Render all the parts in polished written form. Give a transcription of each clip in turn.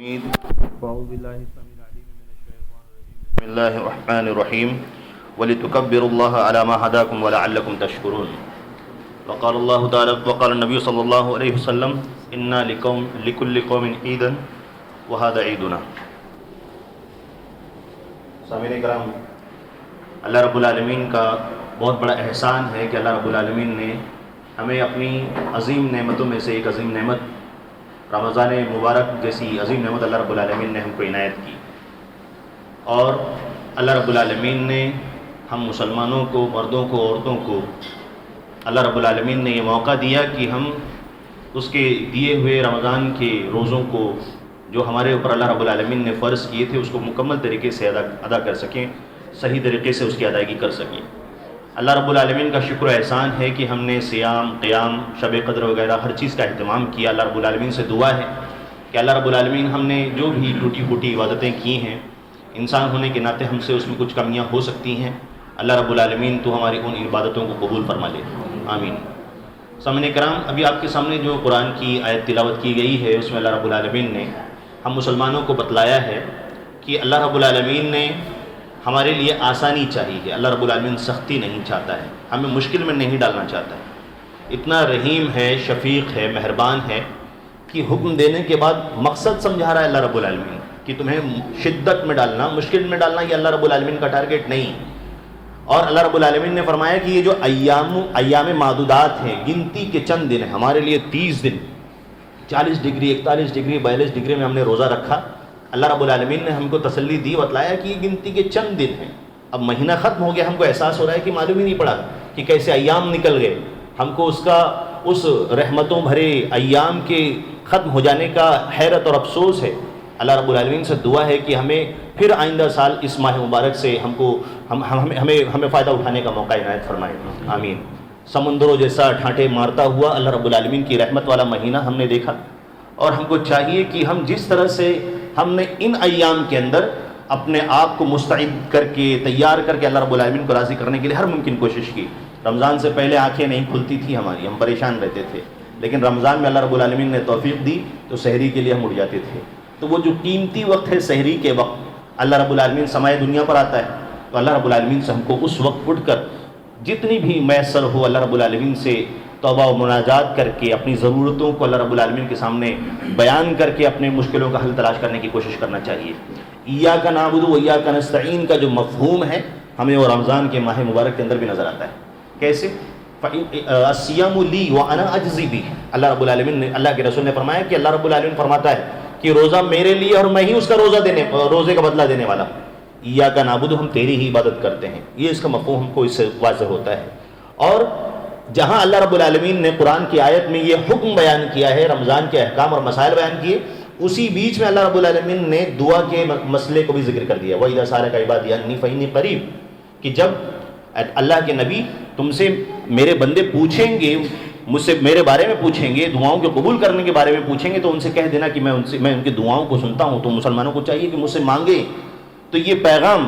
أعوذ بالله السميع العليم من الشيطان الرجيم بسم الله الرحمن الرحيم ولتكبروا الله على ما هداكم ولعلكم تشكرون وقال الله تعالى وقال النبي صلى الله عليه وسلم إنا لكل قوم عيدا وهذا عيدنا. سامعین کرام، اللہ رب العالمین کا بہت بڑا احسان ہے کہ اللہ رب العالمین نے ہمیں اپنی عظیم نعمتوں میں سے ایک عظیم نعمت رمضان مبارک جیسی عظیم نعمت اللہ رب العالمین نے ہم کو عنایت کی، اور اللہ رب العالمین نے ہم مسلمانوں کو، مردوں کو، عورتوں کو اللہ رب العالمین نے یہ موقع دیا کہ ہم اس کے دیے ہوئے رمضان کے روزوں کو جو ہمارے اوپر اللہ رب العالمین نے فرض کیے تھے اس کو مکمل طریقے سے ادا کر سکیں، صحیح طریقے سے اس کی ادائیگی کر سکیں. اللہ رب العالمین کا شکر و احسان ہے کہ ہم نے صیام، قیام، شب قدر وغیرہ ہر چیز کا اہتمام کیا. اللہ رب العالمین سے دعا ہے کہ اللہ رب العالمین ہم نے جو بھی ٹوٹی پھوٹی عبادتیں کی ہیں، انسان ہونے کے ناطے ہم سے اس میں کچھ کمیاں ہو سکتی ہیں، اللہ رب العالمین تو ہماری ان عبادتوں کو قبول فرما لے، آمین. سامعین کرام، ابھی آپ کے سامنے جو قرآن کی آیت تلاوت کی گئی ہے اس میں اللہ رب العالمین نے ہم مسلمانوں کو بتلایا ہے کہ اللہ رب العالمین نے ہمارے لیے آسانی چاہیے ہے. اللہ رب العالمین سختی نہیں چاہتا ہے، ہمیں مشکل میں نہیں ڈالنا چاہتا ہے. اتنا رحیم ہے، شفیق ہے، مہربان ہے کہ حکم دینے کے بعد مقصد سمجھا رہا ہے اللہ رب العالمین کہ تمہیں شدت میں ڈالنا، مشکل میں ڈالنا یہ اللہ رب العالمین کا ٹارگیٹ نہیں. اور اللہ رب العالمین نے فرمایا کہ یہ جو ایام معدودات ہیں، گنتی کے چند دن ہیں، ہمارے لیے 30 دن، 40 ڈگری، 41 ڈگری، 42 ڈگری میں ہم نے روزہ رکھا. اللہ رب العالمین نے ہم کو تسلی دی، بتلایا کہ یہ گنتی کے چند دن ہیں. اب مہینہ ختم ہو گیا، ہم کو احساس ہو رہا ہے کہ معلوم ہی نہیں پڑا کہ کیسے ایام نکل گئے. ہم کو اس رحمتوں بھرے ایام کے ختم ہو جانے کا حیرت اور افسوس ہے. اللہ رب العالمین سے دعا ہے کہ ہمیں پھر آئندہ سال اس ماہ مبارک سے ہمیں فائدہ اٹھانے کا موقع عنایت فرمائے، آمین. سمندروں جیسا ٹھانٹے مارتا ہوا اللہ رب العالمین کی رحمت والا مہینہ ہم نے دیکھا، اور ہم کو چاہیے کہ ہم جس طرح سے ہم نے ان ایام کے اندر اپنے آپ کو مستعد کر کے، تیار کر کے اللہ رب العالمین کو راضی کرنے کے لیے ہر ممکن کوشش کی. رمضان سے پہلے آنکھیں نہیں کھلتی تھی ہماری، ہم پریشان رہتے تھے، لیکن رمضان میں اللہ رب العالمین نے توفیق دی تو سحری کے لیے ہم اٹھ جاتے تھے. تو وہ جو قیمتی وقت ہے سحری کے وقت، اللہ رب العالمین سمائے دنیا پر آتا ہے، تو اللہ رب العالمین سے ہم کو اس وقت اٹھ کر جتنی بھی میسر ہو اللہ رب العالمین سے توبہ و مناجات کر کے اپنی ضرورتوں کو اللہ رب العالمین کے سامنے بیان کر کے اپنے مشکلوں کا حل تلاش کرنے کی کوشش کرنا چاہیے. ایاک نعبد و ایاک نستعین کا جو مفہوم ہے ہمیں وہ رمضان کے ماہ مبارک کے اندر بھی نظر آتا ہے. کیسے؟ الصیام لی وانا اجزی بہ. اللہ رب العالمین نے، اللہ کے رسول نے فرمایا کہ اللہ رب العالمین فرماتا ہے کہ روزہ میرے لیے اور میں ہی اس کا روزے کا بدلہ دینے والا. ایاک نعبد، ہم تیری ہی عبادت کرتے ہیں، یہ اس کا مفہوم ہم کو اس سے واضح ہوتا ہے. اور جہاں اللہ رب العالمین نے قرآن کی آیت میں یہ حکم بیان کیا ہے، رمضان کے احکام اور مسائل بیان کیے، اسی بیچ میں اللہ رب العالمین نے دعا کے مسئلے کو بھی ذکر کر دیا. وَإِذَا سَأَلَكَ عِبَادِي عَنِّي فَإِنِّي قَرِيبٌ، کہ جب اللہ کے نبی تم سے میرے بندے پوچھیں گے، مجھ سے میرے بارے میں پوچھیں گے، دعاؤں کے قبول کرنے کے بارے میں پوچھیں گے، تو ان سے کہہ دینا کہ میں ان کی دعاؤں کو سنتا ہوں. تو مسلمانوں کو چاہیے کہ مجھ سے مانگیں. تو یہ پیغام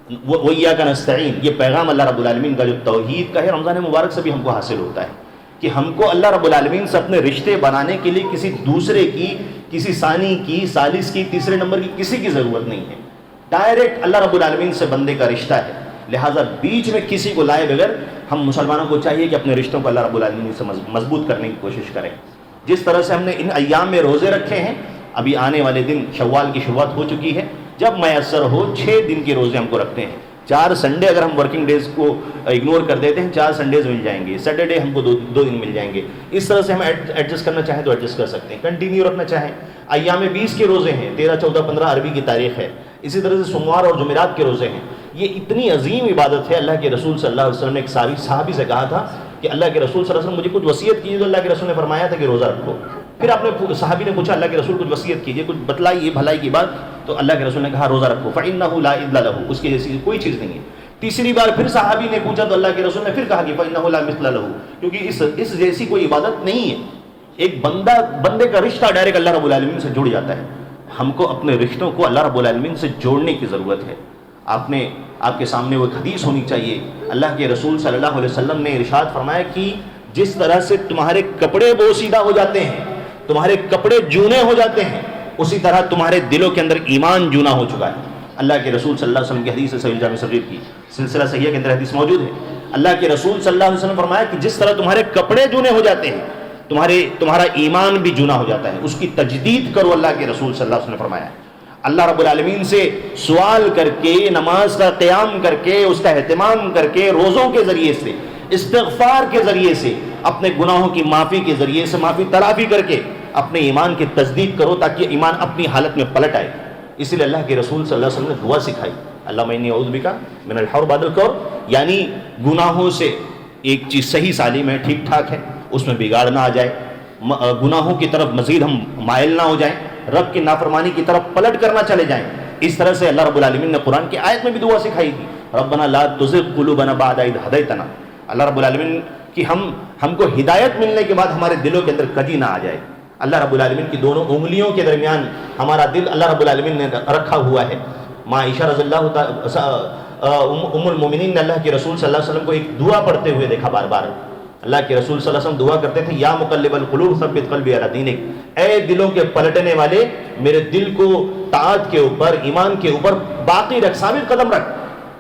وَإِيَّاكَ نَسْتَعِينُ، یہ پیغام اللہ رب العالمین کا جو توحید کا ہے رمضان مبارک سے بھی ہم کو حاصل ہوتا ہے کہ ہم کو اللہ رب العالمین سے اپنے رشتے بنانے کے لیے کسی دوسرے کی، کسی ثانی کی، ثالث کی، تیسرے نمبر کی کسی کی ضرورت نہیں ہے. ڈائریکٹ اللہ رب العالمین سے بندے کا رشتہ ہے. لہٰذا بیچ میں کسی کو لائے بغیر ہم مسلمانوں کو چاہیے کہ اپنے رشتوں کو اللہ رب العالمین سے مضبوط کرنے کی کوشش کریں. جس طرح سے ہم نے ان ایام میں روزے رکھے ہیں، ابھی آنے والے دن شوال کی شروعات ہو چکی ہے، جب میسر ہو 6 دن کے روزے ہم کو رکھتے ہیں. 4 سنڈے اگر ہم ورکنگ ڈیز کو اگنور کر دیتے ہیں، 4 سنڈیز مل جائیں گے، سیٹرڈے ہم کو 2 دن مل جائیں گے. اس طرح سے ہم ایڈجسٹ کرنا چاہیں تو ایڈجسٹ کر سکتے ہیں. کنٹینیو رکھنا چاہیں، ایام 20 کے روزے ہیں، 13، 14، 15 عربی کی تاریخ ہے. اسی طرح سے سوموار اور جمعرات کے روزے ہیں. یہ اتنی عظیم عبادت ہے. اللہ کے رسول صلی اللہ علیہ وسلم نے ایک صحابی سے کہا تھا کہ اللہ کے رسول صلی اللہ علیہ وسلم مجھے کچھ وصیت کیجیے، تو اللہ کے رسول نے فرمایا تھا کہ روزہ رکھو. پھر صحابی نے پوچھا اللہ کے رسول کچھ وصیت کیجیے، کچھ بتلائیے بھلائی کی بات، تو اللہ کے رسول نے کہا روزہ رکھو، فإنہ لا عدل لہ، اس کی جیسی کوئی چیز نہیں ہے. تیسری بار پھر صحابی نے پوچھا تو اللہ کے رسول نے پھر کہا کہ فإنہ لا مثل لہ، کیونکہ اس جیسی کوئی عبادت نہیں ہے. ایک بندے کا رشتہ ڈائریکٹ اللہ رب العالمین سے جڑ جاتا ہے. ہم کو اپنے رشتوں کو اللہ رب العالمین سے جوڑنے کی ضرورت ہے. آپ کے سامنے وہ حدیث ہونی چاہیے. اللہ کے رسول صلی اللہ علیہ وسلم نے ارشاد فرمایا کہ جس طرح سے تمہارے کپڑے بوسیدہ ہو جاتے ہیں، تمہارے کپڑے جونے ہو جاتے ہیں، اسی طرح تمہارے دلوں کے اندر ایمان جونا ہو چکا ہے۔ اللہ کے رسول صلی اللہ علیہ وسلم کی حدیث ہے، صحیح جامع صغیر کی سلسلہ صحیحہ کے اندر حدیث موجود ہے۔ اللہ کے رسول صلی اللہ علیہ وسلم نے فرمایا کہ جس طرح تمہارے کپڑے جونے ہو جاتے ہیں، تمہارا ایمان بھی جونا ہو جاتا ہے، اس کی تجدید کرو، اللہ کے رسول صلی اللہ علیہ وسلم نے فرمایا ہے۔ اللہ رب العالمین سے سوال کر کے، نماز کا قیام کر کے، اس کا اہتمام کر کے، روزوں کے ذریعے سے، استغفار کے ذریعے سے، اپنے گناہوں کی معافی کے ذریعے سے معافی تلافی کر کے اپنے ایمان کی تصدیق کرو، تاکہ ایمان اپنی حالت میں پلٹ آئے۔ اسی لیے اللہ کے رسول صلی اللہ علیہ وسلم نے دعا سکھائی، اللہم انی اعوذ بک من الحور بعد الکور، یعنی گناہوں سے ایک چیز صحیح سالم ہے، ٹھیک ٹھاک ہے، اس میں بگاڑ نہ آ جائے، گناہوں کی طرف مزید ہم مائل نہ ہو جائیں، رب کی نافرمانی کی طرف پلٹ کرنا چلے جائیں۔ اس طرح سے اللہ رب العالمین نے قرآن کی آیت میں بھی دعا سکھائی تھی، ربنا لا تزغ قلوبنا بعد اذ ہدیتنا، اللہ رب العالمین کی ہم کو ہدایت ملنے کے بعد ہمارے دلوں کے اندر کجی نہ آ جائے۔ اللہ رب العالمین کی دونوں انگلیوں کے درمیان ہمارا دل اللہ رب العالمین نے رکھا ہوا ہے۔ ماں عائشہ رضی اللہ تعالی ام المومنین نے اللہ کے رسول صلی اللہ علیہ وسلم کو ایک دعا پڑھتے ہوئے دیکھا بار بار۔ اللہ کے رسول صلی اللہ علیہ وسلم دعا کرتے تھے، یا مقلب القلوب ثبت قلبی علی دینک، اے دلوں کے پلٹنے والے، میرے دل کو طاعت کے اوپر، ایمان کے اوپر باقی رکھ، ثابت قدم رکھ۔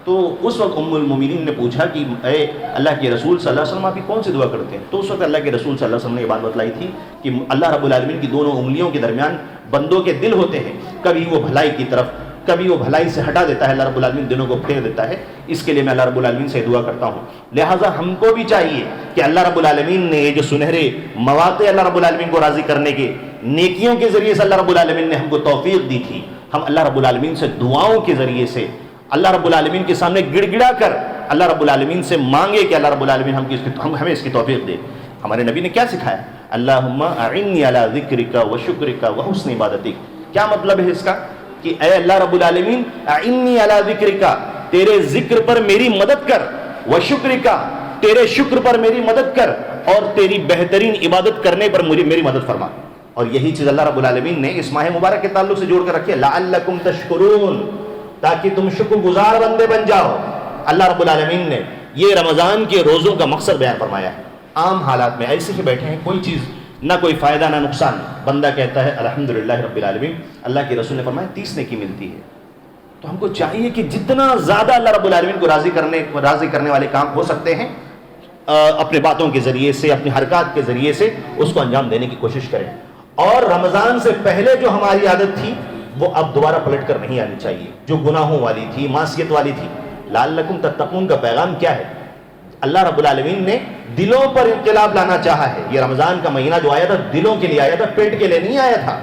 تو اس وقت ام المومنین نے پوچھا کہ اے اللہ کے رسول صلی اللہ علیہ وسلم آپ کون سی دعا کرتے ہیں؟ تو اس وقت اللہ کے رسول صلی اللہ علیہ وسلم نے یہ بات بتلائی تھی کہ اللہ رب العالمین کی دونوں انگلیوں کے درمیان بندوں کے دل ہوتے ہیں، کبھی وہ بھلائی کی طرف، کبھی وہ بھلائی سے ہٹا دیتا ہے، اللہ رب العالمین دنوں کو پھیر دیتا ہے۔ اس کے لیے میں اللہ رب العالمین سے دعا کرتا ہوں۔ لہٰذا ہم کو بھی چاہیے کہ اللہ رب العالمین نے یہ جو سنہرے مواقع اللہ رب العالمین کو راضی کرنے کے، نیکیوں کے ذریعے سے اللہ رب العالمین نے ہم کو توفیق دی تھی، ہم اللہ رب العالمین سے دعاؤں کے ذریعے سے اللہ رب العالمین کے سامنے گڑ گڑا کر اللہ رب العالمین سے مانگے کہ اللہ رب العالمین ہمیں اس کی توفیق دے۔ ہمارے نبی نے کیا سکھایا؟ اللہم اعنی علی ذکرک و شکرک و حسن عبادتک۔ کیا مطلب ہے اس کا؟ کہ اے اللہ رب العالمین اعنی علی ذکرک، تیرے ذکر پر میری مدد کر، و شکرک، تیرے شکر پر میری مدد کر، اور تیری بہترین عبادت کرنے پر میری مدد فرما۔ اور یہی چیز اللہ رب العالمین نے اس ماہ مبارک کے تعلق سے جوڑ کر رکھی ہے، لعلکم تشکرون، تاکہ تم شکر گزار بندے بن جاؤ۔ اللہ رب العالمین نے یہ رمضان کے روزوں کا مقصد بیان فرمایا ہے۔ عام حالات میں ایسے ہی بیٹھے ہیں، کوئی چیز نہ کوئی فائدہ نہ نقصان، بندہ کہتا ہے الحمدللہ رب العالمین، اللہ کے رسول نے فرمایا 30 نیکی ملتی ہے۔ تو ہم کو چاہیے کہ جتنا زیادہ اللہ رب العالمین کو راضی کرنے والے کام ہو سکتے ہیں، اپنے باتوں کے ذریعے سے، اپنی حرکات کے ذریعے سے اس کو انجام دینے کی کوشش کریں۔ اور رمضان سے پہلے جو ہماری عادت تھی وہ اب دوبارہ پلٹ کر نہیں آنی چاہیے، جو گناہوں والی تھی، معصیت والی تھی۔ لعلکم تتقون کا پیغام کیا ہے؟ اللہ رب العالمین نے دلوں پر انقلاب لانا چاہا ہے۔ یہ رمضان کا مہینہ جو آیا تھا دلوں کے لیے آیا تھا، پیٹ کے لیے نہیں آیا تھا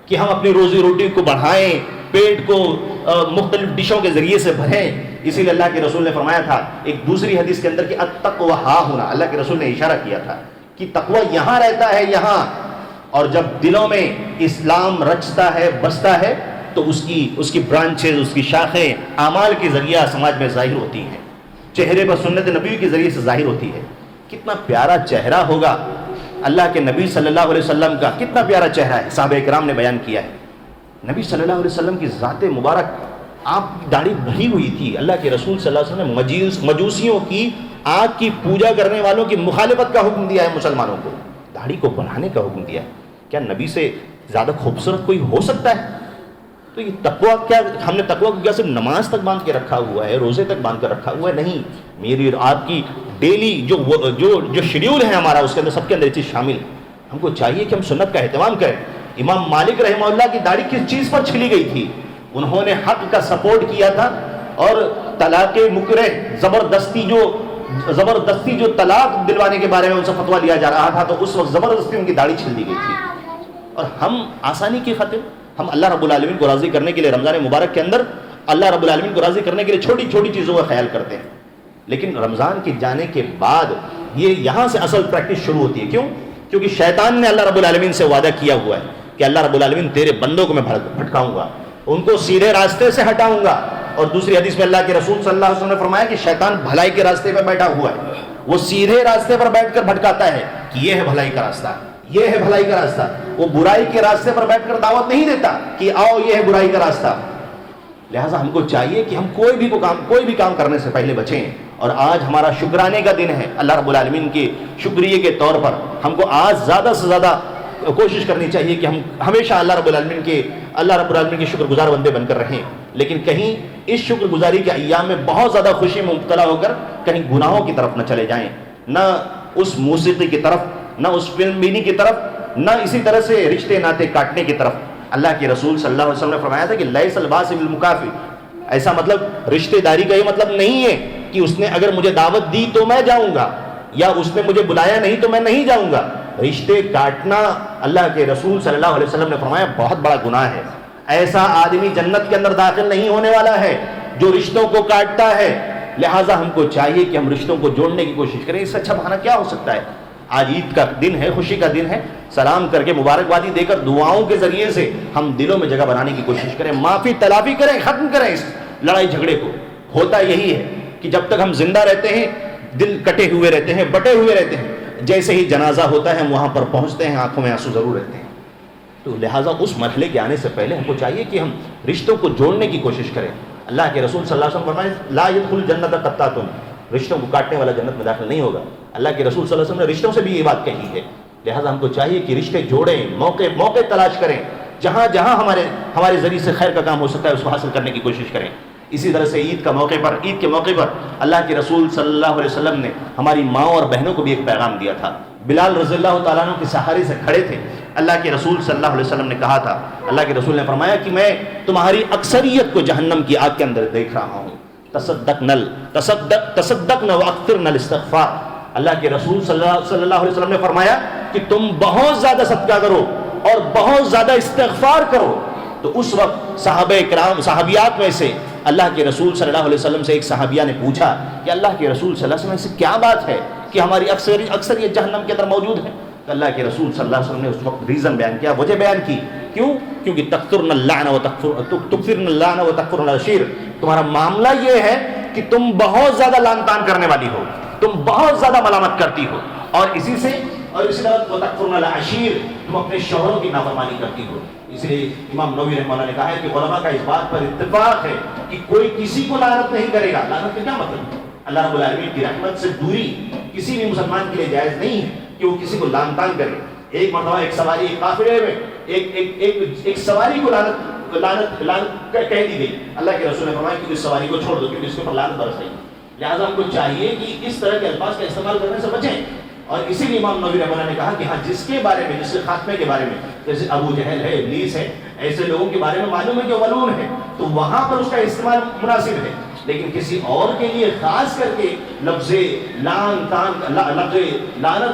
کہ ہم اپنی روزی روٹی کو بڑھائیں، پیٹ کو مختلف ڈشوں کے ذریعے سے بھریں۔ اسی لیے اللہ کے رسول نے فرمایا تھا ایک دوسری حدیث کے اندر کہ التقوی ہا ہونا، اللہ کے رسول نے اشارہ کیا تھا کہ تقوی یہاں رہتا ہے، یہاں۔ اور جب دلوں میں اسلام رچتا ہے، بستا ہے، تو اس کی برانچز، اس کی شاخیں اعمال کے ذریعہ سماج میں ظاہر ہوتی ہیں، چہرے پر سنت نبی کے ذریعے سے ظاہر ہوتی ہے۔ کتنا پیارا چہرہ ہوگا اللہ کے نبی صلی اللہ علیہ وسلم کا، کتنا پیارا چہرہ ہے، صحابہ کرام نے بیان کیا ہے۔ نبی صلی اللہ علیہ وسلم کی ذات مبارک، آپ کی داڑھی بڑھی ہوئی تھی۔ اللہ کے رسول صلی اللہ علیہ وسلم نے مجوسیوں کی، آگ کی پوجا کرنے والوں کی مخالفت کا حکم دیا ہے، مسلمانوں کو داڑھی کو بڑھانے کا حکم دیا ہے۔ کیا نبی سے زیادہ خوبصورت کوئی ہو سکتا ہے؟ تو یہ تقویٰ، کیا ہم نے تقویٰ کو کیا صرف نماز تک باندھ کے رکھا ہوا ہے، روزے تک باندھ کر رکھا ہوا ہے؟ نہیں، میری اور آپ کی ڈیلی جو شیڈیول ہے ہمارا، اس کے اندر سب کے اندر یہ چیز شامل ہے۔ ہم کو چاہیے کہ ہم سنت کا اہتمام کریں۔ امام مالک رحمہ اللہ کی داڑھی کس چیز پر چھلی گئی تھی؟ انہوں نے حق کا سپورٹ کیا تھا، اور طلاق مکرہ، زبردستی جو طلاق دلوانے کے بارے میں ان سے فتویٰ لیا جا رہا تھا، تو اس وقت زبردستی ان کی داڑھی چھل دی گئی تھی۔ اور ہم آسانی کی خاطر، ہم اللہ رب العالمین کو راضی کرنے کے لیے رمضان مبارک کے اندر اللہ رب العالمین کو راضی کرنے کے لیے چھوٹی چھوٹی چیزوں کا خیال کرتے ہیں، لیکن رمضان کے جانے کے بعد یہ یہاں سے اصل پریکٹس شروع ہوتی ہے۔ کیوں؟ کیونکہ شیطان نے اللہ رب العالمین سے وعدہ کیا ہوا ہے کہ اللہ رب العالمین تیرے بندوں کو میں بھٹکاؤں گا، ان کو سیدھے راستے سے ہٹاؤں گا۔ اور دوسری حدیث میں اللہ کے رسول صلی اللہ علیہ وسلم نے فرمایا کہ شیطان بھلائی کے راستے پر بیٹھا ہوا ہے، وہ سیدھے راستے پر بیٹھ کر بھٹکاتا ہے کہ یہ ہے بھلائی کا راستہ، یہ ہے بھلائی کا راستہ۔ وہ برائی کے راستے پر بیٹھ کر دعوت نہیں دیتا کہ آؤ یہ ہے برائی کا راستہ۔ لہٰذا ہم کو چاہیے کہ ہم کوئی بھی کام کرنے سے پہلے بچیں۔ اور آج ہمارا شکرانے کا دن ہے، اللہ رب العالمین کے شکریہ کے طور پر ہم کو آج زیادہ سے زیادہ کوشش کرنی چاہیے کہ ہم ہمیشہ اللہ رب العالمین کے شکر گزار بندے بن کر رہیں، لیکن کہیں اس شکر گزاری کے ایام میں بہت زیادہ خوشی میں مبتلا ہو کر کہیں گناہوں کی طرف نہ چلے جائیں، نہ اس موسیقی کی طرف، نہ اس فلم بینی کی طرف، نہ اسی طرح سے رشتے ناطے کاٹنے کی طرف۔ اللہ کے رسول صلی اللہ علیہ وسلم نے فرمایا تھا کہ لیس الباسل بالمکافی، ایسا مطلب رشتہ داری کا یہ مطلب نہیں ہے کہ اس نے اگر مجھے دعوت دی تو میں جاؤں گا، یا اس نے مجھے بلایا نہیں تو میں نہیں جاؤں گا۔ رشتے کاٹنا اللہ کے رسول صلی اللہ علیہ وسلم نے فرمایا بہت بڑا گناہ ہے، ایسا آدمی جنت کے اندر داخل نہیں ہونے والا ہے جو رشتوں کو کاٹتا ہے۔ لہٰذا ہم کو چاہیے کہ ہم رشتوں کو جوڑنے کی کوشش کریں، اس سے اچھا بہانہ کیا ہو سکتا ہے؟ آج عید کا دن ہے، خوشی کا دن ہے، سلام کر کے مبارکبادی دے کر دعاؤں کے ذریعے سے ہم دلوں میں جگہ بنانے کی کوشش کریں، معافی تلافی کریں، ختم کریں اس لڑائی جھگڑے کو۔ ہوتا یہی ہے کہ جب تک ہم زندہ رہتے ہیں دل کٹے ہوئے رہتے ہیں، بٹے ہوئے رہتے ہیں، جیسے ہی جنازہ ہوتا ہے ہم وہاں پر پہنچتے ہیں آنکھوں میں آنسو ضرور رہتے ہیں۔ تو لہٰذا اس مرحلے کے آنے سے پہلے ہم کو چاہیے کہ ہم رشتوں کو جوڑنے کی کوشش کریں۔ اللہ کے رسول صلی اللہ علیہ وسلم فرمائے لا يدخل الجنت قطاۃ، رشتوں کو کاٹنے والا جنت میں داخل نہیں ہوگا۔ اللہ کے رسول صلی اللہ علیہ وسلم نے رشتوں سے بھی یہ بات کہی ہے، لہٰذا ہم کو چاہیے کہ رشتے جوڑیں، موقع تلاش کریں، جہاں جہاں ہمارے ذریعے سے خیر کا کام ہو سکتا ہے اس کو حاصل کرنے کی کوشش کریں۔ اسی طرح سے عید کے موقع پر اللہ کے رسول صلی اللہ علیہ وسلم نے ہماری ماں اور بہنوں کو بھی ایک پیغام دیا تھا۔ بلال رضی اللہ تعالیٰ عنہ کے سہارے سے کھڑے تھے، اللہ کے رسول صلی اللہ علیہ وسلم نے کہا تھا، اللہ کے رسول نے فرمایا کہ میں تمہاری اکثریت کو جہنم کی آگ کے اندر دیکھ رہا ہوں، تصدقن واکثرن الاستغفار۔ اللہ کے رسول صلی اللہ علیہ وسلم نے فرمایا کہ تم بہت زیادہ صدقہ کرو اور بہت زیادہ استغفار کرو۔ تو اس وقت صحابہ کرام، صحابیات میں سے اللہ کے رسول صلی اللہ علیہ وسلم سے ایک صحابیہ نے پوچھا کہ اللہ کے رسول صلی اللہ علیہ وسلم سے کیا بات ہے کہ ہماری اکثریت جہنم کے اندر موجود ہے؟ اللہ کے رسول صلی اللہ علیہ وسلم نے اس وقت ریزن بیان کیا، وجہ بیان کی، کیونکہ تکثرن اللعن و تکفرن العشیر، تمہارا معاملہ یہ ہے کہ تم بہت زیادہ لعن طعن کرنے والی ہو، تم بہت زیادہ ملامت کرتی ہو، اور اسی طرح وتکفرن العشیر، تم اپنے شوہروں کی نافرمانی کرتی ہو۔ اس لیے امام نووی رحمہ اللہ نے کہا ہے کہ علماء کا اس بات پر اتفاق ہے کہ کوئی کسی کو لعنت نہیں کرے گا۔ لعنت کا کیا مطلب؟ اللہ رب العالمین کی رحمت سے دوری کسی بھی مسلمان کے لیے جائز نہیں ہے کہ وہ کسی کو لعن طعن کرے۔ ایک مرتبہ ایک سواری قافلے میں ایک سواری کو لعنت کہہ دی گئی، اللہ کے رسول نے فرمایا کہ اس سواری کو چھوڑ دو کیونکہ اس کے اوپر لعنت برس رہی ہے۔ لہٰذا ہم کو چاہیے کہ اس طرح کے الفاظ کا استعمال کرنے سے بچیں، اور اسی لیے امام نووی رحمہ اللہ نے کہا کہ ہاں جس کے بارے میں، جس کے خاتمے کے بارے میں، جیسے ابو جہل ہے، ابلیس ہے، ایسے لوگوں کے بارے میں معلوم ہے کہ وہ ملعون ہے، تو وہاں پر اس کا استعمال مناسب ہے، لیکن کسی اور کے لیے خاص کر کے لفظ لعنت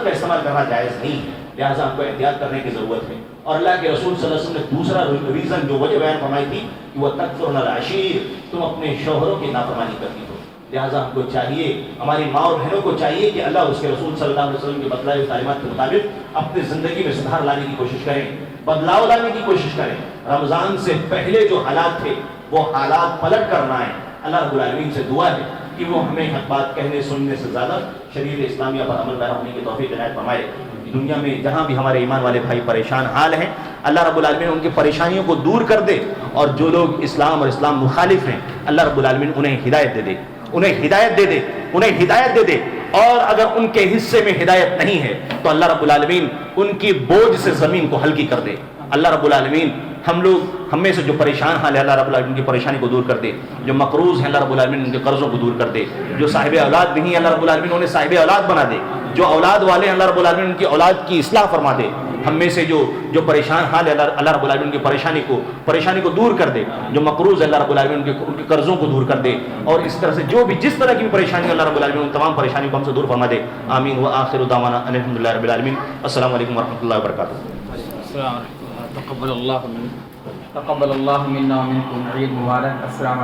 کا استعمال کرنا جائز نہیں ہے۔ لہٰذا ہم کو احتیاط کرنے کی ضرورت ہے۔ اور اللہ کے رسول صلی اللہ علیہ وسلم نے دوسرا ریزن جو وجہ بیان فرمائی تھی کہ وہ تکفرن العشیر، تم اپنے شوہروں کی نافرمانی کرتی ہو۔ لہٰذا ہم کو چاہیے، ہماری ماں اور بہنوں کو چاہیے کہ اللہ اس کے رسول صلی اللہ علیہ وسلم کے بتلائے ہوئے تعلیمات کے مطابق اپنی زندگی میں سدھار لانے کی کوشش کریں، بدلاؤ لانے کی کوشش کریں۔ رمضان سے پہلے جو حالات تھے وہ حالات پلٹ کرنا ہے۔ اللہ رب العالمین سے دعا ہے کہ وہ ہمیں حق بات کہنے سننے سے زیادہ شریعت اسلامیہ پر عمل پیرا ہونے کی توفیق عنایت فرمائے۔ دنیا میں جہاں بھی ہمارے ایمان والے بھائی پریشان حال ہیں، اللہ رب العالمین ان کی پریشانیوں کو دور کر دے، اور جو لوگ اسلام اور اسلام مخالف ہیں اللہ رب العالمین انہیں ہدایت دے دے، انہیں ہدایت دے دے، اور اگر ان کے حصے میں ہدایت نہیں ہے تو اللہ رب العالمین ان کی بوجھ سے زمین کو ہلکی کر دے۔ اللہ رب العالمین ہم میں سے جو پریشان حال ہے اللہ رب العالمین کی پریشانی کو دور کر دے، جو مقروض ہیں اللہ رب العالمین ان کے قرضوں کو دور کر دے، جو صاحب اولاد نہیں اللہ رب العالمین انہیں صاحب اولاد بنا دے، جو اولاد والے ہیں اللہ رب العالمین ان کی اولاد کی اصلاح فرما دے۔ ہم میں سے جو پریشان حال ہے اللہ رب العالمین کی پریشانی کو دور کر دے، جو مقروض ہے اللہ رب العالمین ان کے قرضوں کو دور کر دے، اور اس طرح سے جس طرح کی بھی پریشانی اللہ رب العالمین ان تمام پریشانیوں کو ہم سے دور فرما دے۔ آمین وآخر دعوانا ان الحمدللہ رب العالمین۔ السلام علیکم ورحمۃ اللہ وبرکاتہ۔ تقبل اللہ منا ومنکم عید مبارک۔ السلام